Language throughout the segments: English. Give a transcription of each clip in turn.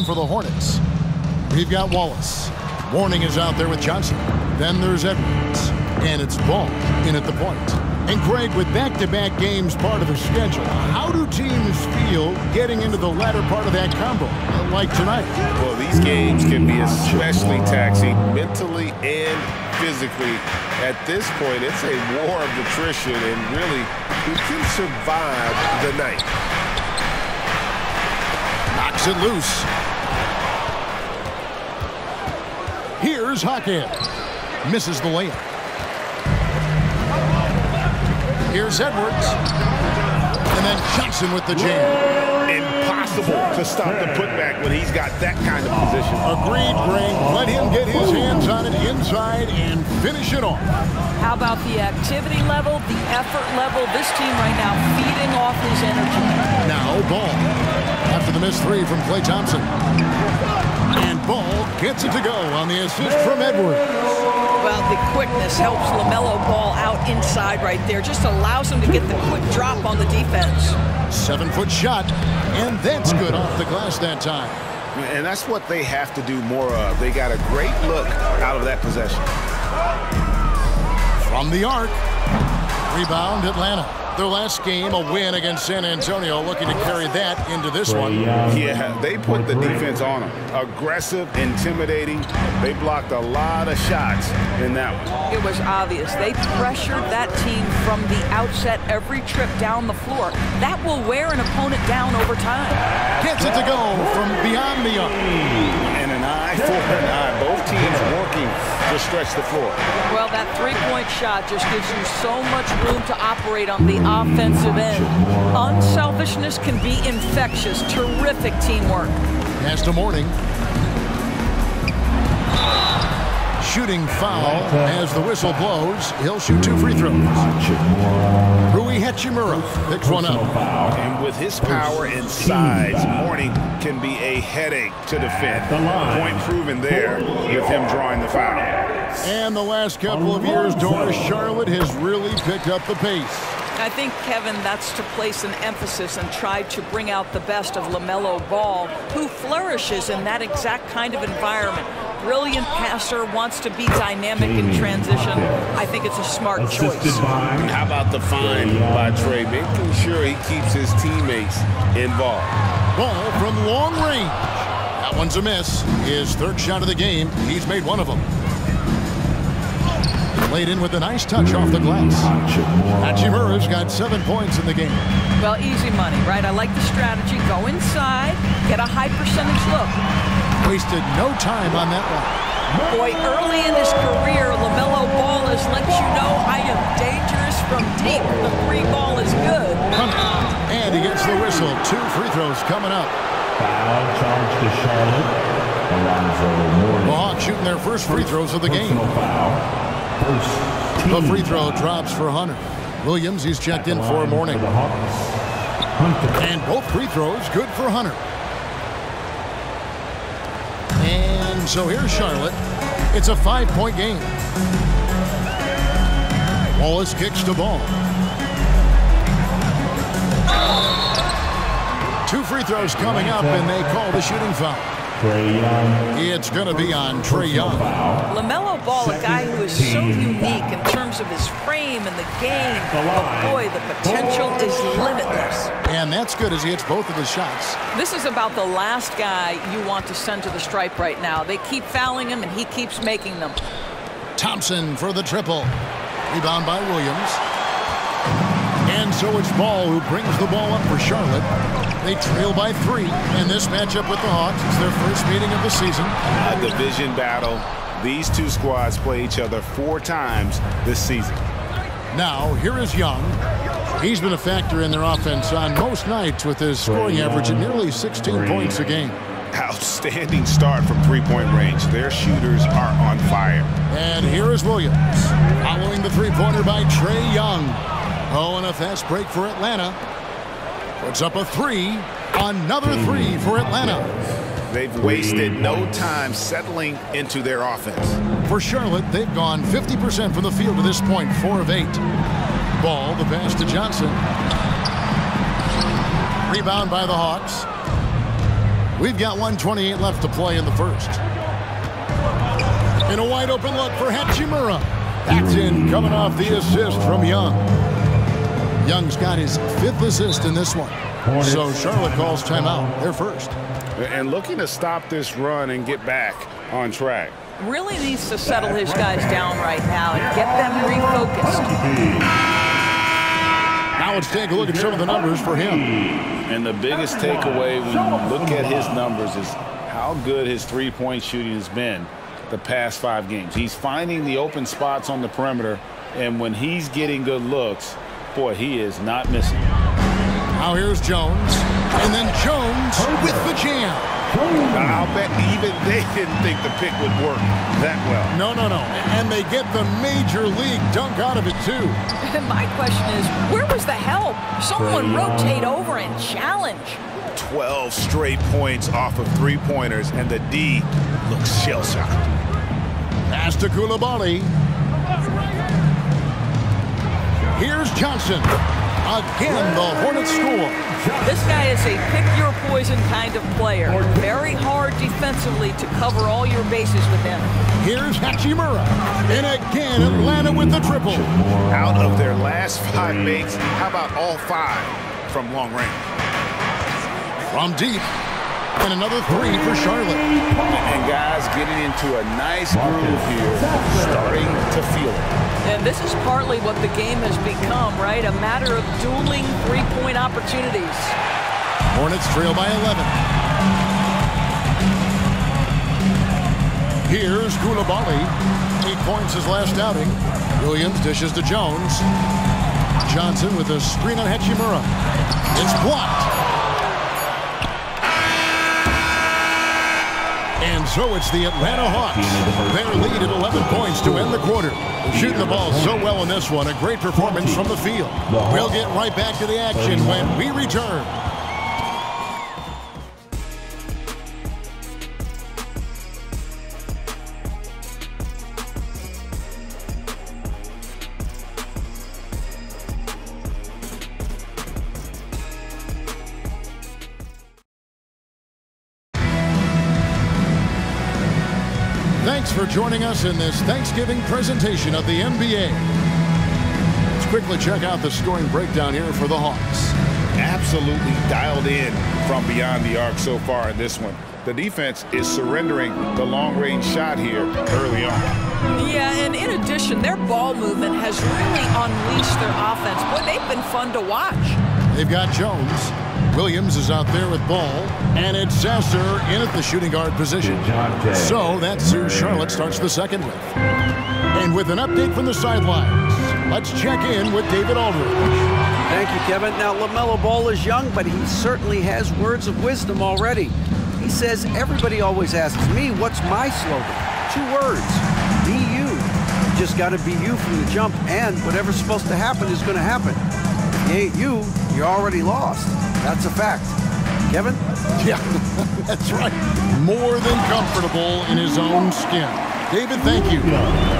one for the Hornets. We've got Wallace. Warning is out there with Johnson. Then there's Edwards. And it's Ball in at the point. And Greg, with back-to-back games part of the schedule, how do teams feel getting into the latter part of that combo, like tonight? Well, these games can be especially taxing mentally and physically. At this point, it's a war of attrition, and really, who can survive the night? Knocks it loose. Here's Hockett. Misses the layup. Here's Edwards. And then Johnson with the jam. Impossible to stop the putback when he's got that kind of position. Agreed, Greg. Let him get his hands on it inside and finish it off. How about the activity level, the effort level? This team right now feeding off his energy. Now Ball. After the missed three from Klay Thompson. And Ball gets it to go on the assist from Edwards. Well, the quickness helps LaMelo Ball out inside right there. Just allows him to get the quick drop on the defense. 7-foot shot, and that's good off the glass that time. And that's what they have to do more of. They got a great look out of that possession. From the arc. Rebound, Atlanta. Their last game, a win against San Antonio, looking to carry that into this one. Yeah, they put the defense on them. Aggressive, intimidating. They blocked a lot of shots in that one. It was obvious. They pressured that team from the outset every trip down the floor. That will wear an opponent down over time. Gets it to go from beyond the arc. And an eye for an eye. Both teams working to stretch the floor. Well, that three-point shot just gives you so much room to operate on the offensive end. Unselfishness can be infectious. Terrific teamwork. Pass to Mourning. Shooting foul as the whistle blows. He'll shoot 2 free throws. Rui Hachimura picks one up. And with his power and size, Mourning can be a headache to defend. Point proven there with him drawing the foul. And the last couple of years, Doris, Charlotte has really picked up the pace. I think, Kevin, that's to place an emphasis and try to bring out the best of LaMelo Ball, who flourishes in that exact kind of environment. Brilliant passer, wants to be dynamic in transition. I think it's a smart choice. How about the find by Trey, making sure he keeps his teammates involved. Ball from long range. That one's a miss. His third shot of the game. He's made one of them. Laid in with a nice touch off the glass. Hachimura's got 7 points in the game. Well, easy money, right? I like the strategy. Go inside, get a high percentage look. Wasted no time on that one. Boy, early in his career, LaMelo Ball has let you know I am dangerous from deep. The free ball is good. And he gets the whistle. 2 free throws coming up. Foul charge to Charlotte. The Hawks shooting their first free throws of the game. The free throw drops for Hunter. Williams, he's checked in for Mourning. And both free throws good for Hunter. And so here's Charlotte. It's a 5-point game. Wallace kicks to Ball. 2 free throws coming up, and they call the shooting foul. It's going to be on Trae Young. LaMelo Ball, a guy who is so unique in terms of his frame and the game. But boy, the potential is limitless. And that's good as he hits both of his shots. This is about the last guy you want to send to the stripe right now. They keep fouling him, and he keeps making them. Thompson for the triple. Rebound by Williams. And so it's Ball who brings the ball up for Charlotte. They trail by 3 in this matchup with the Hawks. It's their first meeting of the season. A division battle. These two squads play each other 4 times this season. Now, here is Young. He's been a factor in their offense on most nights with his scoring average at nearly 16 points a game. Outstanding start from 3-point range. Their shooters are on fire. And here is Williams. Following the three-pointer by Trae Young. Oh, and a fast break for Atlanta. Puts up a 3. Another 3 for Atlanta. They've wasted no time settling into their offense. For Charlotte, they've gone 50% from the field to this point, 4 of 8. Ball, the pass to Johnson. Rebound by the Hawks. We've got 1:28 left to play in the first. And a wide open look for Hachimura. That's in, coming off the assist from Young. Young's got his 5th assist in this one. So Charlotte calls timeout, their first. And looking to stop this run and get back on track. Really needs to settle his guys down right now and get them refocused. Now let's take a look at some of the numbers for him. And the biggest takeaway when you look at his numbers is how good his three-point shooting has been the past 5 games. He's finding the open spots on the perimeter, and when he's getting good looks, boy, he is not missing. Now here's Jones, and then Jones with the jam. I'll bet even they didn't think the pick would work that well. No. And they get the major league dunk out of it, too. My question is, where was the help? Someone rotate over and challenge. 12 straight points off of three-pointers, and the D looks shell-shocked. Pass to Coulibaly. Here's Johnson. Again, the Hornets score. This guy is a pick-your-poison kind of player. Very hard defensively to cover all your bases with him. Here's Hachimura. And again, Atlanta with the triple. Out of their last 5 makes, how about all 5 from long range? From deep. And another 3 for Charlotte. And guys getting into a nice groove here, starting to feel it. And this is partly what the game has become, right? A matter of dueling three-point opportunities. Hornets trail by 11. Here's Coulibaly. 8 points his last outing. Williams dishes to Jones. Johnson with a screen on Hachimura. It's blocked. And so it's the Atlanta Hawks. Their lead at 11 points to end the quarter. They're shooting the ball so well in this one. A great performance from the field. We'll get right back to the action when we return. Thanks for joining us in this Thanksgiving presentation of the NBA. Let's quickly check out the scoring breakdown here for the Hawks. Absolutely dialed in from beyond the arc so far in this one. The defense is surrendering the long-range shot here early on. Yeah, and in addition, their ball movement has really unleashed their offense. Boy, they've been fun to watch. They've got Jones. Williams is out there with ball, and it's Sasser in at the shooting guard position. So that's who Charlotte starts the second with. And with an update from the sidelines, let's check in with David Aldridge. Thank you, Kevin. Now, LaMelo Ball is young, but he certainly has words of wisdom already. He says, everybody always asks me, what's my slogan? 2 words, be you. You just got to be you from the jump, and whatever's supposed to happen is going to happen. If you ain't you, you're already lost. That's a fact. Kevin? Yeah, that's right. More than comfortable in his own skin. David, thank you.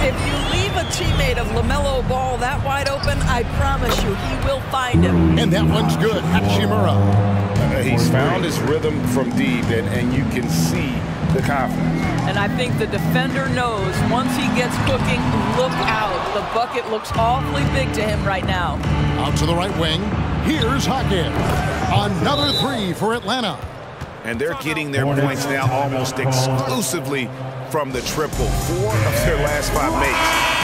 If you leave a teammate of LaMelo Ball that wide open, I promise you he will find him. And that one's good. Hachimura. He's found his rhythm from deep, and you can see the confidence. And I think the defender knows once he gets cooking, look out. The bucket looks awfully big to him right now. Out to the right wing. Here's Hawkins. Another 3 for Atlanta. And they're getting their points now almost exclusively from the triple. 4 of their last 5 makes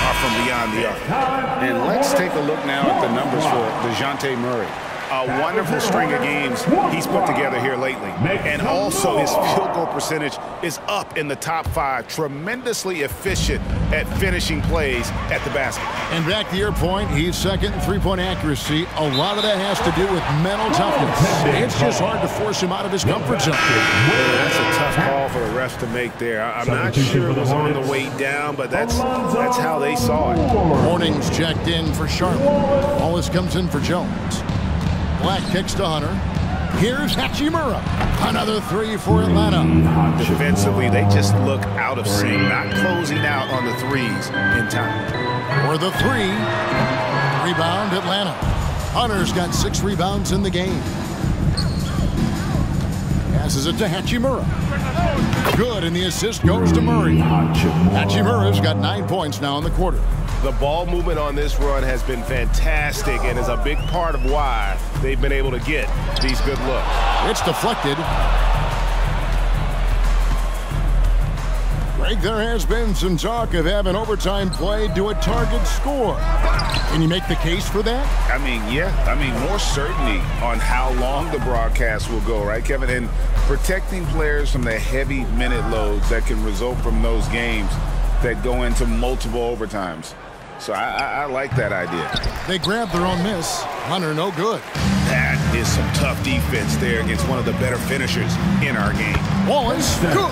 are from beyond the arc. And let's take a look now at the numbers for DeJounte Murray. A wonderful string of games he's put together here lately. And also his field goal percentage is up in the top 5. Tremendously efficient at finishing plays at the basket. And back to your point, he's second in three-point accuracy. A lot of that has to do with mental toughness. It's just hard to force him out of his comfort zone. That's a tough call for the refs to make there. I'm not sure it was on the way down, but that's how they saw it. Morning's checked in for Charlotte. Wallace comes in for Jones. Black kicks to Hunter. Here's Hachimura. Another 3 for Atlanta. Defensively, they just look out of sync, not closing out on the threes in time. For the 3. Rebound, Atlanta. Hunter's got 6 rebounds in the game. Passes it to Hachimura. Good, and the assist goes to Murray. Hachimura's got 9 points now in the quarter. The ball movement on this run has been fantastic and is a big part of why they've been able to get these good looks. It's deflected. Greg, there has been some talk of having overtime played to a target score. Can you make the case for that? I mean, yeah. I mean, more certainty on how long the broadcast will go, right, Kevin? And protecting players from the heavy minute loads that can result from those games that go into multiple overtimes. So I like that idea. They grabbed their own miss. Hunter, no good. That is some tough defense there against one of the better finishers in our game. Wallace, good.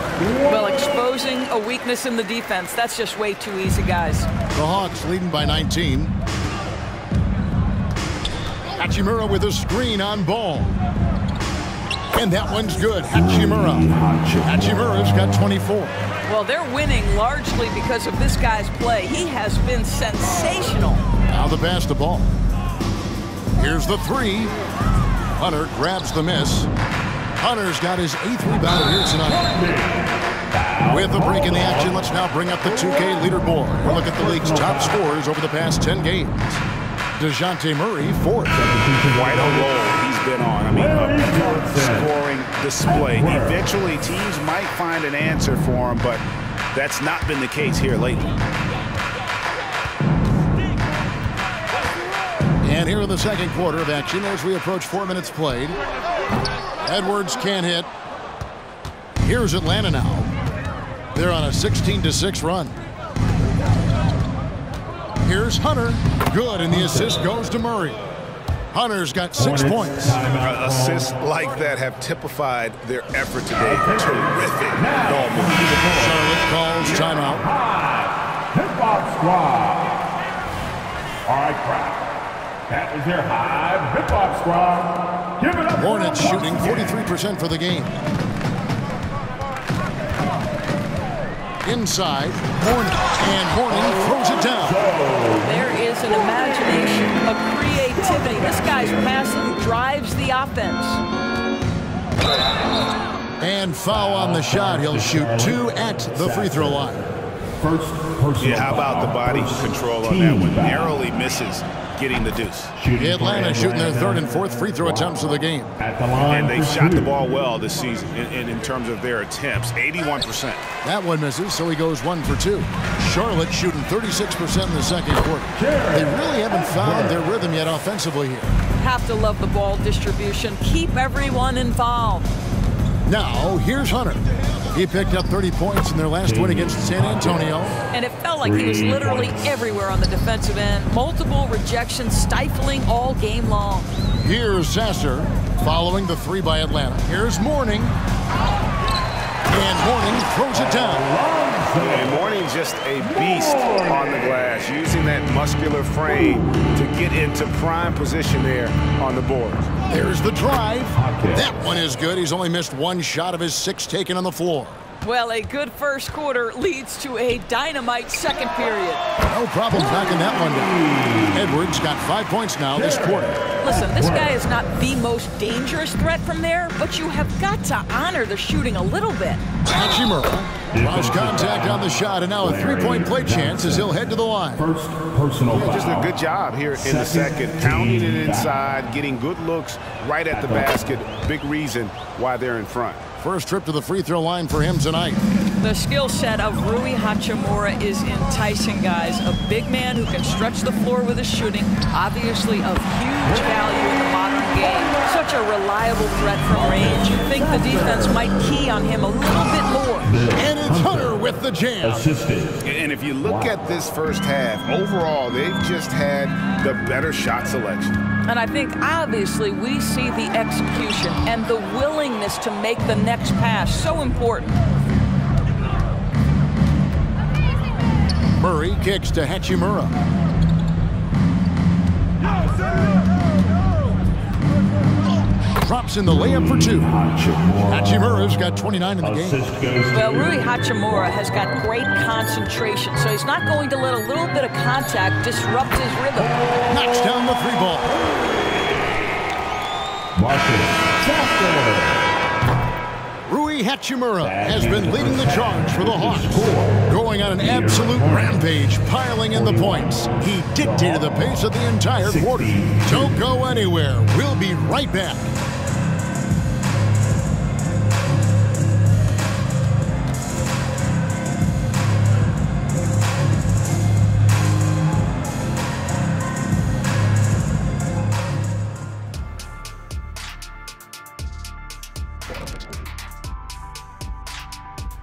Well, exposing a weakness in the defense, that's just way too easy, guys. The Hawks leading by 19. Hachimura with a screen on Ball. And that one's good. Hachimura. Hachimura's got 24. Well, they're winning largely because of this guy's play. He has been sensational. Now the pass to Ball. Here's the three. Hunter grabs the miss. Hunter's got his 8th rebound here tonight. With a break in the action, let's now bring up the 2K leaderboard. We'll look at the league's top scorers over the past 10 games. DeJounte Murray, 4th. Quite a roll he's been on. I mean, a pure scoring display. Eventually, teams might find an answer for him, but that's not been the case here lately. And here in the second quarter of action as we approach 4 minutes played. Edwards can't hit. Here's Atlanta now. They're on a 16-6 run. Here's Hunter. Good, and the assist goes to Murray. Hunter's got 6 points. Assists like that have typified their effort today. Terrific ball movement. Charlotte calls timeout. Hip-hop squad. All right, crowd. That is their high hip-hop squad. Give it up. Hornets shooting 43% for the game. Inside, Hornet, and Hornet throws it down. There is an imagination, a creativity. This guy's passing drives the offense. And foul on the shot. He'll shoot 2 at the free throw line. Yeah, how about the body control on that one? Narrowly misses getting the deuce. Atlanta shooting their 3rd and 4th free throw attempts of the game. And they've shot the ball well this season in terms of their attempts, 81%. That one misses, so he goes 1 for 2. Charlotte shooting 36% in the second quarter. They really haven't found their rhythm yet offensively here. Have to love the ball distribution. Keep everyone involved. Now, here's Hunter. He picked up 30 points in their last win against San Antonio. And it felt like he was literally everywhere on the defensive end. Multiple rejections, stifling all game long. Here's Sasser following the 3 by Atlanta. Here's Mourning. And Mourning throws it down. And Mourning's just a beast on the glass, using that muscular frame to get into prime position there on the board. There's the drive. That one is good. He's only missed 1 shot of his 6 taken on the floor. Well, a good first quarter leads to a dynamite second period. No problem knocking that one down. Edwards got 5 points now this quarter. Listen, this guy is not the most dangerous threat from there, but you have got to honor the shooting a little bit. Hachimura lost contact on the shot, and now a 3-point play chance as he'll head to the line. First personal foul. Just a good job here in the second, pounding it inside, getting good looks right at the basket. Big reason why they're in front. First trip to the free throw line for him tonight. The skill set of Rui Hachimura is enticing, guys. A big man who can stretch the floor with his shooting, obviously of huge value in the modern game. Such a reliable threat from range. You think the defense might key on him a little bit more. And it's Hunter with the jam. And if you look at this first half, overall, they've just had the better shot selection. And I think, obviously, we see the execution and the willingness to make the next pass so important. Murray kicks to Hachimura. Drops in the layup for 2. Hachimura's got 29 in the game. Well, Rui Hachimura has got great concentration, so he's not going to let a little bit of contact disrupt his rhythm. Knocks down the 3 ball. Rui Hachimura has been leading the charge for the Hawks. Going on an absolute rampage, piling in the points. He dictated the pace of the entire quarter. Don't go anywhere. We'll be right back.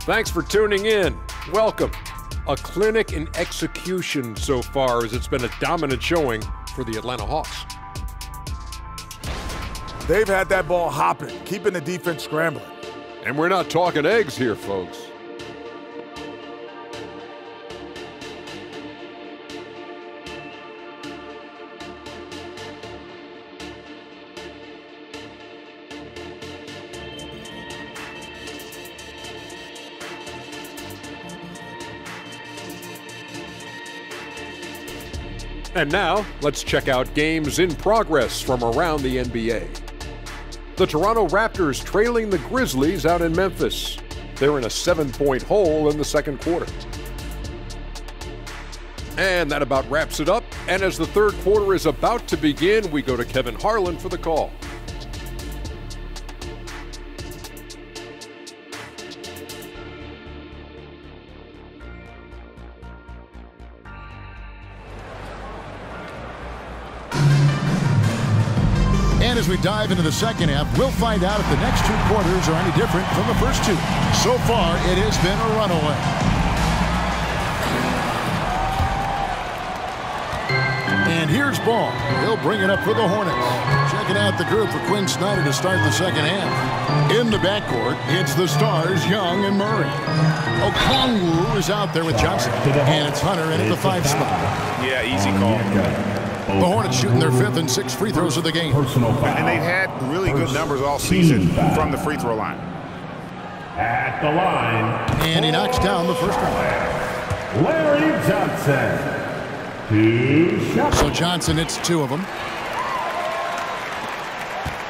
Thanks for tuning in. Welcome. A clinic in execution so far, as it's been a dominant showing for the Atlanta Hawks. They've had that ball hopping, keeping the defense scrambling. And we're not talking eggs here, folks. And now, let's check out games in progress from around the NBA. The Toronto Raptors trailing the Grizzlies out in Memphis. They're in a 7-point hole in the second quarter. And that about wraps it up. And as the third quarter is about to begin, we go to Kevin Harlan for the call. And as we dive into the second half, we'll find out if the next two quarters are any different from the first two. So far, it has been a runaway. And here's Ball. He'll bring it up for the Hornets. Checking out the group for Quinn Snyder to start the second half. In the backcourt, it's the stars, Young and Murray. Okongwu is out there with Johnson. And it's Hunter in at the 5 spot. Yeah, easy call. The Hornets shooting their 5th and 6th free throws of the game. And they've had really good numbers all season from the free throw line. At the line. And he knocks down the first one. Larry Johnson. 2 shots. So Johnson hits 2 of them.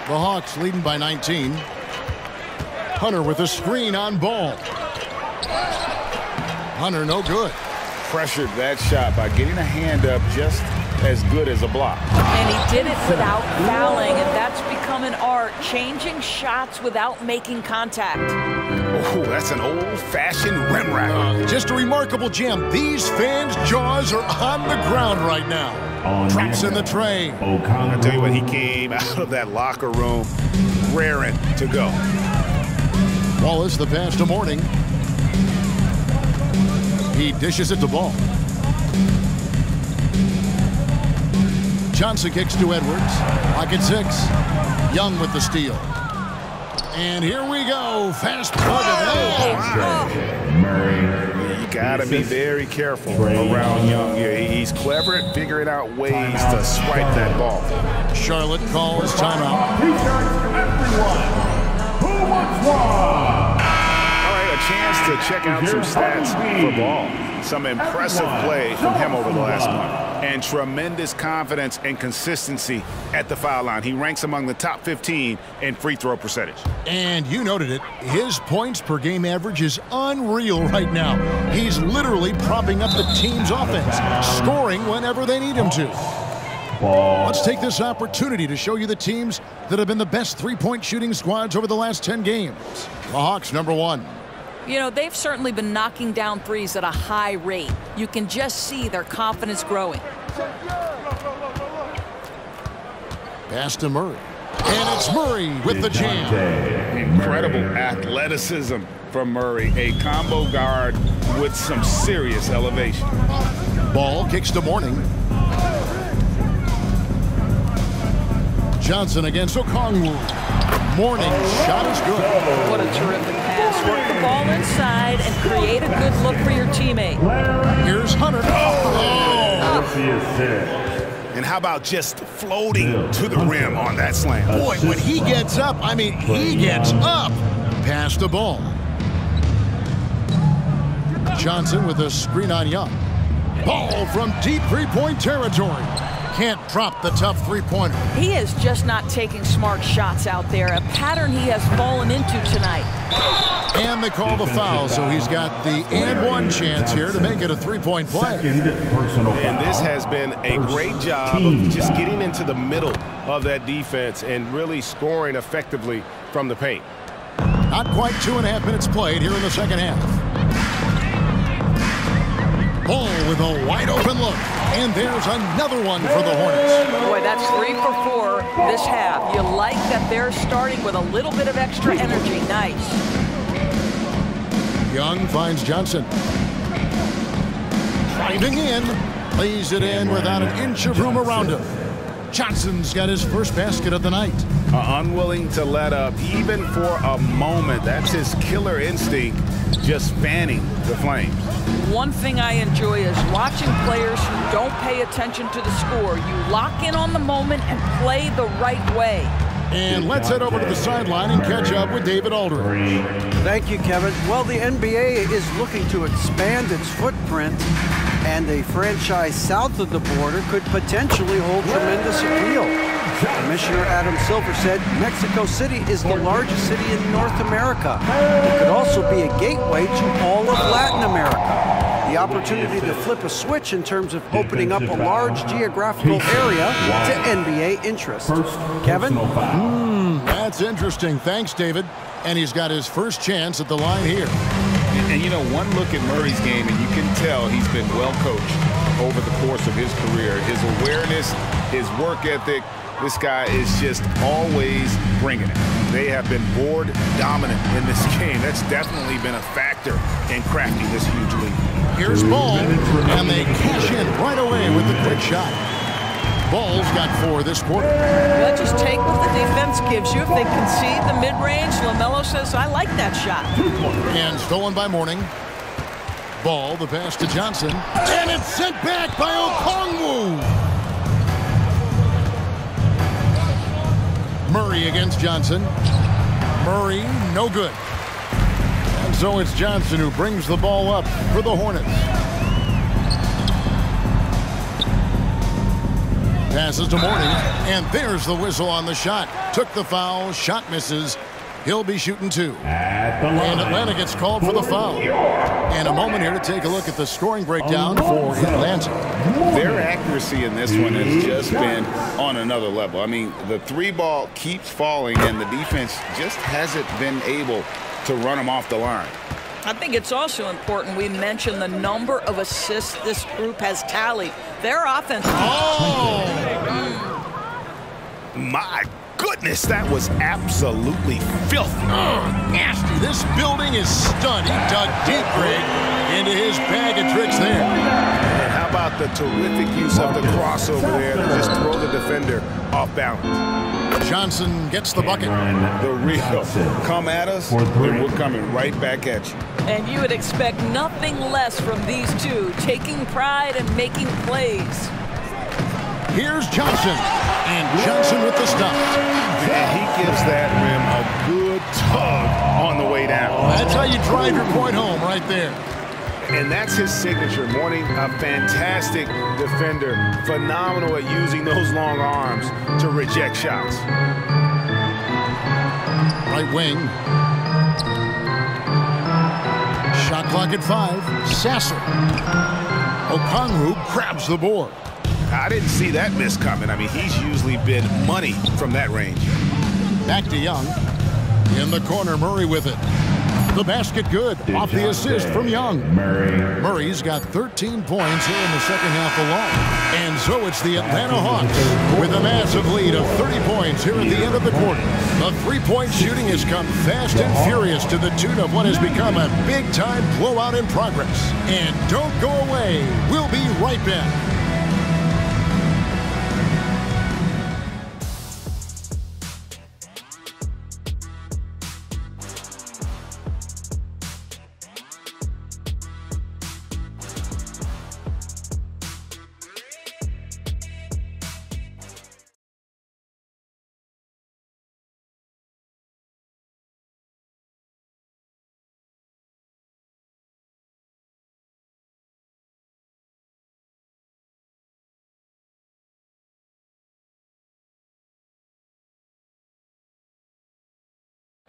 The Hawks leading by 19. Hunter with a screen on Ball. Hunter no good. Pressured that shot by getting a hand up just as good as a block. And he did it without fouling, and that's become an art, changing shots without making contact. Oh, that's an old-fashioned rim rack. Just a remarkable jam. These fans' jaws are on the ground right now. Traps in the tray. I tell you what, he came out of that locker room raring to go. Wallace the pass to Morning. He dishes it to Ball. Johnson kicks to Edwards. Pocket 6. Young with the steal. And here we go. Fast plug of Murray. You gotta be very careful around Young. Yeah, he's clever at figuring out ways to swipe that ball. Charlotte calls timeout. Who wants one? All right, a chance to check out some stats for Ball. Some impressive play from him over the last month. And tremendous confidence and consistency at the foul line. He ranks among the top 15 in free throw percentage. And you noted it. His points per game average is unreal right now. He's literally propping up the team's offense, scoring whenever they need him to. Let's take this opportunity to show you the teams that have been the best three-point shooting squads over the last 10 games. The Hawks, number 1. You know, they've certainly been knocking down threes at a high rate. You can just see their confidence growing. Pass to Murray. And it's Murray with the jam. Incredible athleticism from Murray. A combo guard with some serious elevation. Ball kicks to Morning. Johnson against Okongwu. Morning's shot is good. What a terrific pass. Work the ball inside and create a good look for your teammate. Here's Hunter. And how about just floating to the rim on that slam? Boy, when he gets up, I mean, he gets up. Pass the ball. Johnson with a screen on Young. Ball from deep three-point territory. Can't drop the tough three-pointer. He is just not taking smart shots out there, a pattern he has fallen into tonight. And they call the foul, so he's got the and one chance here to make it a three-point play. And this has been a great job of just getting into the middle of that defense and really scoring effectively from the paint. Not quite 2.5 minutes played here in the second half. Ball with a wide open look. And there's another one for the Hornets. Boy, that's 3 for 4 this half. You like that they're starting with a little bit of extra energy. Nice. Young finds Johnson. Driving in. Lays it in without an inch of room around him. Johnson's got his first basket of the night. Unwilling to let up even for a moment. That's his killer instinct, just fanning the flames. One thing I enjoy is watching players who don't pay attention to the score. You lock in on the moment and play the right way. And let's head over to the sideline and catch up with David Aldridge. Thank you, Kevin. Well, the NBA is looking to expand its footprint, and a franchise south of the border could potentially hold tremendous appeal. Commissioner Adam Silver said Mexico City is the largest city in North America. It could also be a gateway to all of Latin America. The opportunity to flip a switch in terms of opening up a large geographical area to NBA interest. Kevin? That's interesting. Thanks, David. And he's got his first chance at the line here. And you know, one look at Murray's game, and you can tell he's been well coached over the course of his career. His awareness, his work ethic, this guy is just always bringing it. They have been board dominant in this game. That's definitely been a factor in crafting this huge lead. Here's Ball, and they cash in right away with the quick shot. Ball's got 4 this quarter. Well, just take what the defense gives you. If they concede the mid-range, LaMelo says, I like that shot. And stolen by Mourning. Ball, the pass to Johnson. And it's sent back by Okongwu. Murray against Johnson. Murray, no good. And so it's Johnson who brings the ball up for the Hornets. Passes to Mourning, and there's the whistle on the shot. Took the foul, shot misses. He'll be shooting 2. And Atlanta gets called for the foul. And a moment here to take a look at the scoring breakdown for Atlanta. Their accuracy in this one has just been on another level. I mean, the 3-ball keeps falling, and the defense just hasn't been able to run them off the line. I think it's also important we mention the number of assists this group has tallied. Their offense. Oh! My goodness, that was absolutely filthy. Nasty. This building is stunned. He dug deep, Greg, into his bag of tricks there. And how about the terrific use of the crossover there to just throw the defender off balance. Johnson gets the bucket. The real come at us, and we're coming right back at you. And you would expect nothing less from these two, taking pride and making plays. Here's Johnson. And Johnson with the stop. And he gives that rim a good tug on the way down. That's how you drive your point home right there. And that's his signature. Mourning, a fantastic defender. Phenomenal at using those long arms to reject shots. Right wing. Shot clock at 5. Sasser. Okongwu grabs the board. I didn't see that miss coming. I mean, he's usually been money from that range. Back to Young. In the corner, Murray with it. The basket good. Off the assist from Young. Murray's got 13 points here in the second half alone. And so it's the Atlanta Hawks with a massive lead of 30 points here at the end of the quarter. The three-point shooting has come fast and furious to the tune of what has become a big-time blowout in progress. And don't go away. We'll be right back.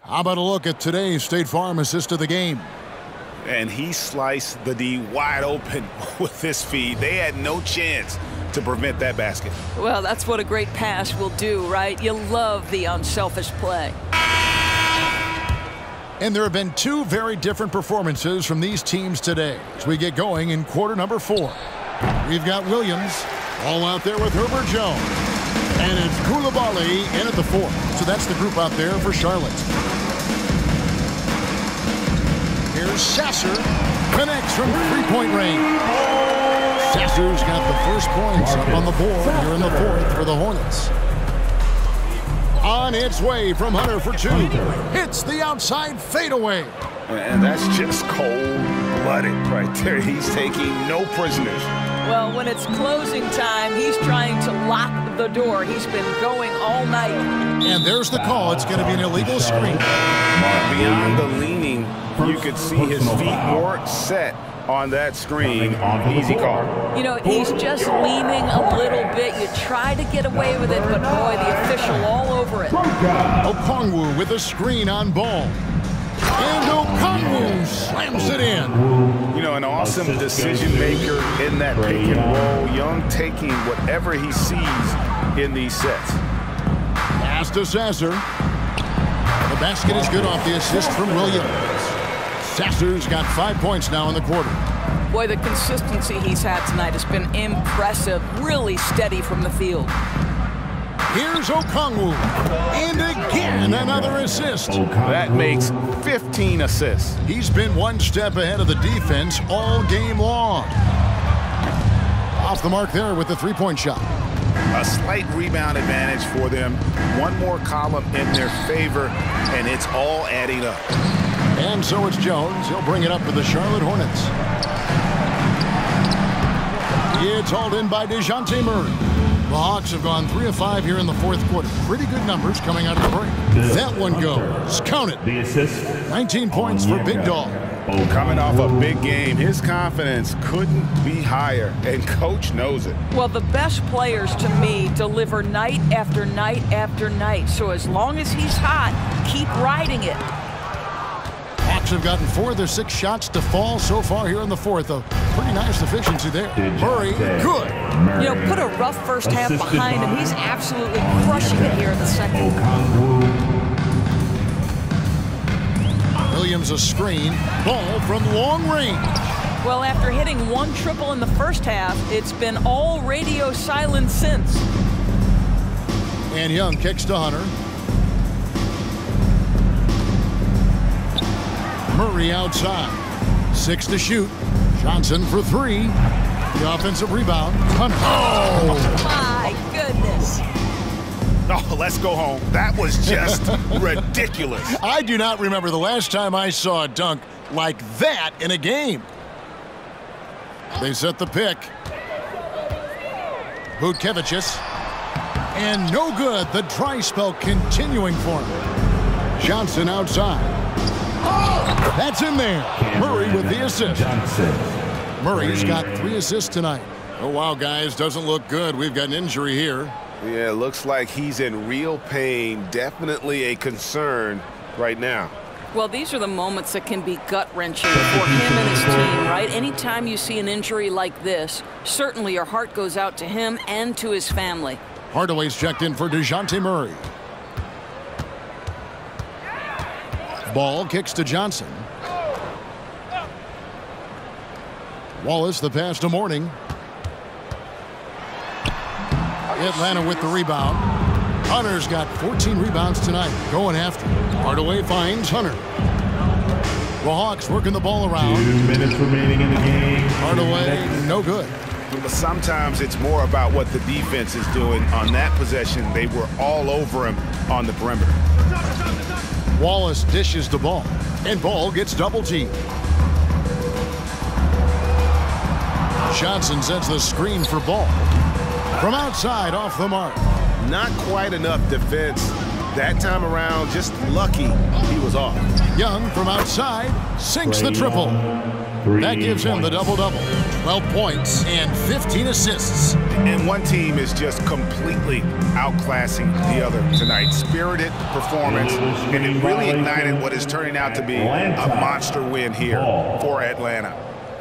How about a look at today's State Farm assist of the game? And he sliced the D wide open with this feed. They had no chance to prevent that basket. Well, that's what a great pass will do, right? You love the unselfish play. And there have been two very different performances from these teams today as we get going in quarter number 4. We've got Williams all out there with Herbert Jones. And it's Koulibaly in at the 4. So that's the group out there for Charlotte. Here's Sasser. Connects from three-point range. Sasser's got the first points up on the board here in the 4th for the Hornets. On its way from Hunter for 2. Hits the outside fadeaway. And that's just cold-blooded right there. He's taking no prisoners. Well, when it's closing time, he's trying to lock the door. He's been going all night. And there's the call. It's going to be an illegal screen. Beyond the leaning, you could see his feet more set on that screen. Easy call. You know, he's just leaning a little bit. You try to get away with it, but boy, the official all over it. Okongwu with a screen on Ball. And Okongwu slams it in. You know, an awesome decision maker in that pick and roll. Young taking whatever he sees in these sets. Pass to Sasser. The basket is good off the assist from Williams. Sasser's got 5 points now in the quarter. Boy, the consistency he's had tonight has been impressive. Really steady from the field. Here's Okongwu. And again, another assist. That makes 15 assists. He's been one step ahead of the defense all game long. Off the mark there with the three-point shot. A slight rebound advantage for them. One more column in their favor, and it's all adding up. And so it's Jones. He'll bring it up for the Charlotte Hornets. It's hauled in by DeJounte Murray. The Hawks have gone 3 of 5 here in the 4th quarter. Pretty good numbers coming out of the break. That one goes. Count it. The assist. 19 points for Big Dog. Coming off a big game, his confidence couldn't be higher, and Coach knows it. Well, the best players to me deliver night after night after night. So as long as he's hot, keep riding it. Hawks have gotten 4 of their 6 shots to fall so far here in the 4th. A pretty nice efficiency there. Murray, good. You know, put a rough first half behind him. He's absolutely crushing it here in the second. Williams a screen. Ball from long range. Well, after hitting 1 triple in the first half, it's been all radio silent since. And Young kicks to Hunter. Murray outside. 6 to shoot. Johnson for 3. The offensive rebound. Hunter. Oh, my goodness. Oh, let's go home. That was just ridiculous. I do not remember the last time I saw a dunk like that in a game. They set the pick. Butkevicius. And no good. The dry spell continuing for him. Johnson outside. That's in there. Murray with the assist. Murray's got 3 assists tonight. Oh, wow, guys. Doesn't look good. We've got an injury here. Yeah, it looks like he's in real pain. Definitely a concern right now. Well, these are the moments that can be gut-wrenching for him and his team, right? Anytime you see an injury like this, certainly your heart goes out to him and to his family. Hardaway's checked in for DeJounte Murray. Ball kicks to Johnson. Wallace the pass to Mourning. Atlanta with the rebound. Hunter's got 14 rebounds tonight. Going after. Hardaway finds Hunter. The Hawks working the ball around. 2 minutes remaining in the game. Hardaway, no good. But sometimes it's more about what the defense is doing on that possession. They were all over him on the perimeter. Wallace dishes the ball, and Ball gets double-teamed. Johnson sets the screen for Ball. From outside, off the mark. Not quite enough defense that time around. Just lucky he was off. Young from outside sinks the triple. That gives him the double-double. 12 points and 15 assists. And one team is just completely outclassing the other tonight. Spirited performance, and it really ignited what is turning out to be a monster win here for Atlanta.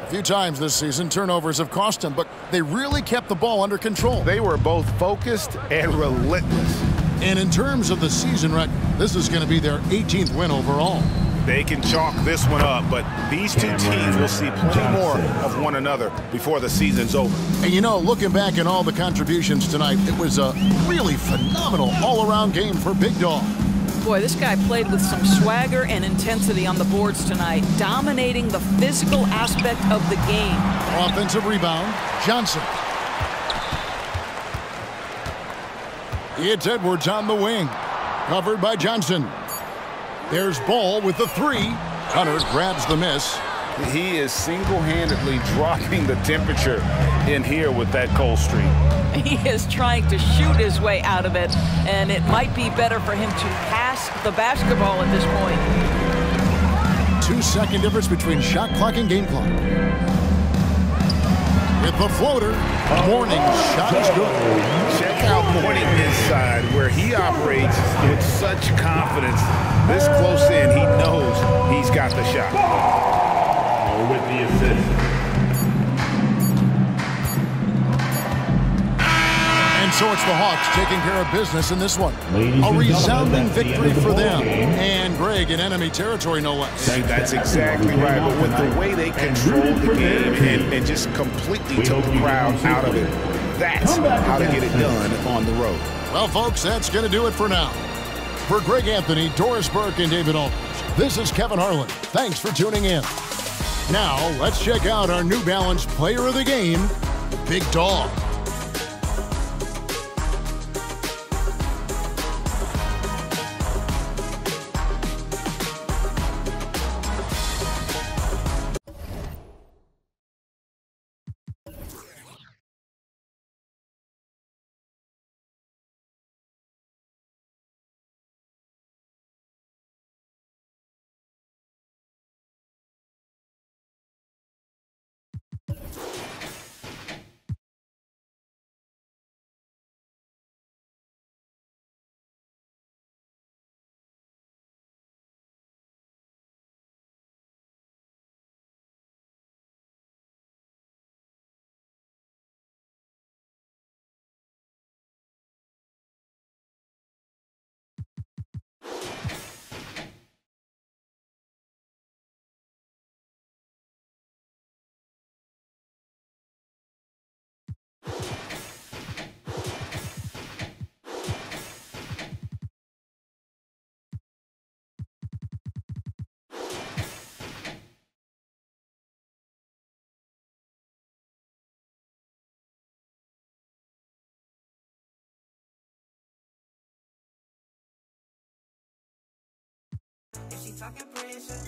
A few times this season, turnovers have cost them, but they really kept the ball under control. They were both focused and relentless. And in terms of the season record, this is going to be their 18th win overall. They can chalk this one up, but these two teams will see plenty more of one another before the season's over. And you know, looking back at all the contributions tonight, it was a really phenomenal all-around game for Big Dog. Boy, this guy played with some swagger and intensity on the boards tonight, dominating the physical aspect of the game. Offensive rebound, Johnson. It's Edwards on the wing, covered by Johnson. There's Ball with the three. Hunter grabs the miss. He is single-handedly dropping the temperature in here with that cold streak. He is trying to shoot his way out of it, and it might be better for him to pass the basketball at this point. 2-second difference between shot clock and game clock. With the floater, Morning's shot is good. Check out Morning inside, where he operates with such confidence. This close in, he knows he's got the shot. With the assist. And so it's the Hawks taking care of business in this one. A resounding victory for them. And Greg in enemy territory, no less. That's exactly right. But with the way they controlled the game and just completely took the crowd out of it, that's how to get it done on the road. Well, folks, that's going to do it for now. For Greg Anthony, Doris Burke, and David Aldridge, this is Kevin Harlan. Thanks for tuning in. Now, let's check out our New Balance player of the game, Big Dog. If she talking pressure.